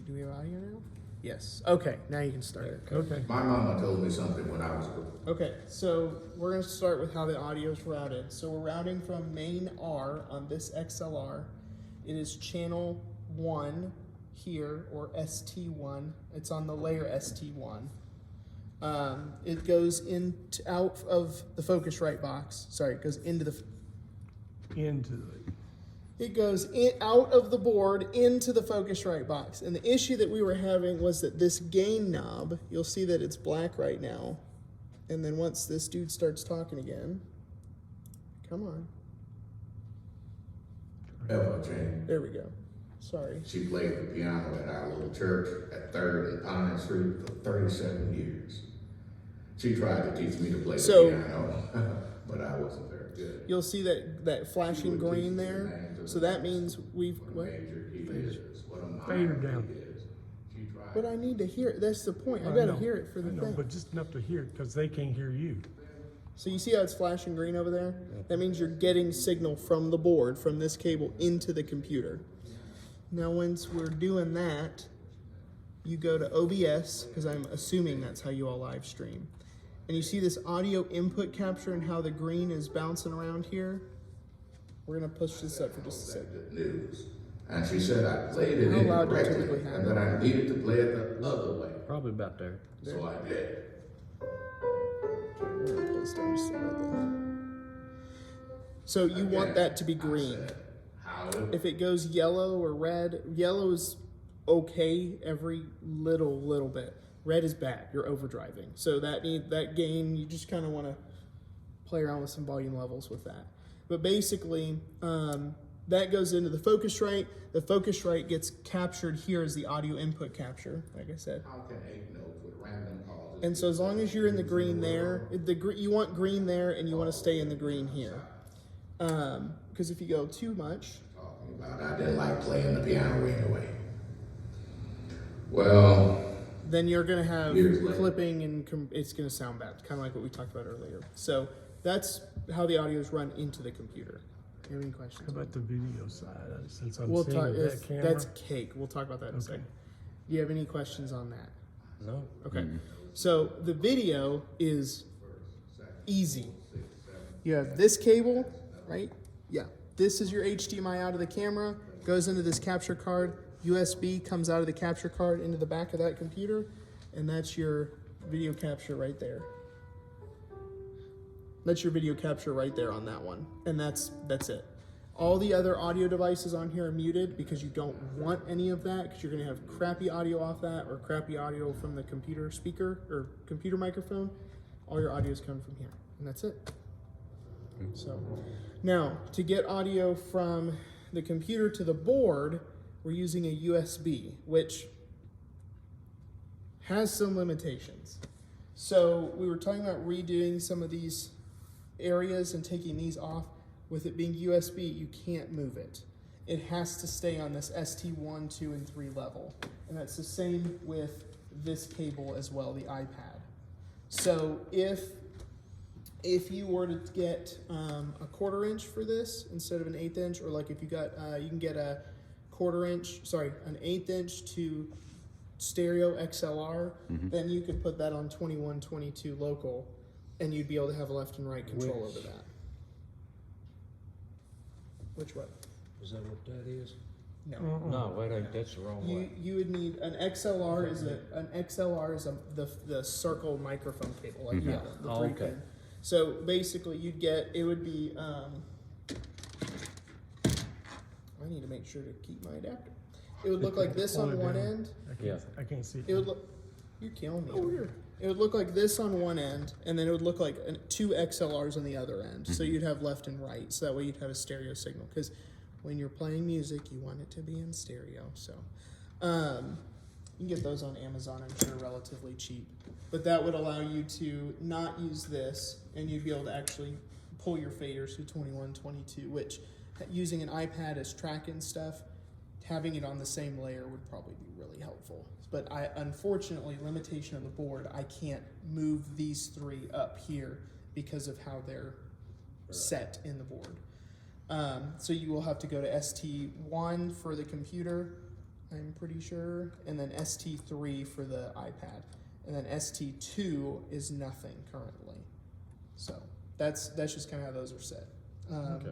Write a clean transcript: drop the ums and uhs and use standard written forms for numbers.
Do we have audio now? Yes. Okay, now you can start it. Okay. My mama told me something when I was Okay, so we're going to start with how the audio is routed. So we're routing from main R on this XLR. It is channel 1 here, or ST1. It's on the layer ST1. It goes out of the Focusrite box. Sorry, it goes into the... It goes out of the board into the Focusrite box. And the issue that we were having was that this gain knob, you'll see that it's black right now. And then once this dude starts talking again, come on. ever changed. There we go. Sorry. She played the piano at our little church at 3rd and Pine Street for 37 years. She tried to teach me to play the piano, but I wasn't very good. You'll see that flashing green there. So that means we've... What? Fader down. But I need to hear it. That's the point. I gotta hear it for the thing. But just enough to hear it, because they can't hear you. So you see how it's flashing green over there? That means you're getting signal from the board, from this cable, into the computer. Now once we're doing that, you go to OBS, because I'm assuming that's how you all live stream. And you see this audio input capture and how the green is bouncing around here? We're gonna push this up for just a second. News. And she said I played it incorrectly and that I needed to play it the other way. Probably about there. So I did. We're gonna post down just like that. So you want that to be green. If it goes yellow or red, yellow is okay every little bit. Red is bad. You're overdriving. So that gain, you just kind of want to play around with some volume levels with that. But basically, that goes into the Focusrite. The Focusrite gets captured here as the audio input capture, like I said. How can 8 notes with random causes? And so as long as you're in the green there, you want green there and you want to stay in the green here. Because if you go too much... I didn't like playing the piano anyway. Well... Then you're going to have clipping and it's going to sound bad, kind of like what we talked about earlier. So that's how the audio is run into the computer. Do you have any questions? How about the video side? Since I'm We'll seeing talk, that camera. that's cake. We'll talk about that in a second. Do you have any questions on that? No. Okay. So the video is easy. You have this cable, right? Yeah. This is your HDMI out of the camera, goes into this capture card. USB comes out of the capture card into the back of that computer, and that's your video capture right there. That's your video capture right there on that one, and that's it. All the other audio devices on here are muted because you don't want any of that, because you're going to have crappy audio off that or crappy audio from the computer speaker or computer microphone. All your audio is coming from here, and that's it. So now to get audio from the computer to the board, we're using a USB, which has some limitations. So we were talking about redoing some of these areas and taking these off. With it being USB, you can't move it. It has to stay on this ST1, 2, and 3 level. And that's the same with this cable as well, the iPad. So if you were to get a 1/4 inch for this instead of an 1/8 inch, or like if you got, you can get an 1/8 inch to stereo XLR, then you could put that on 2122 local, and you'd be able to have left and right control over that. Which way? Is that what that is? No. No, wait, that's the wrong way. You would need an XLR is the circle microphone cable like that. The Oh, 3 okay. pin. So basically, it would be. I need to make sure to keep my adapter. It would look like this on one end. I can't see. It would look. You're killing me. Oh, here. It would look like this on one end, and then it would look like 2 XLRs on the other end. So you'd have left and right, so that way you'd have a stereo signal. Because when you're playing music, you want it to be in stereo. So you can get those on Amazon, I'm sure, relatively cheap. But that would allow you to not use this, and you'd be able to actually pull your faders to 2122, which using an iPad as tracking stuff, having it on the same layer would probably be really helpful. But unfortunately, limitation of the board, I can't move these 3 up here because of how they're set in the board. So you will have to go to ST1 for the computer, I'm pretty sure, and then ST3 for the iPad, and then ST2 is nothing currently. So that's just kind of how those are set. Okay.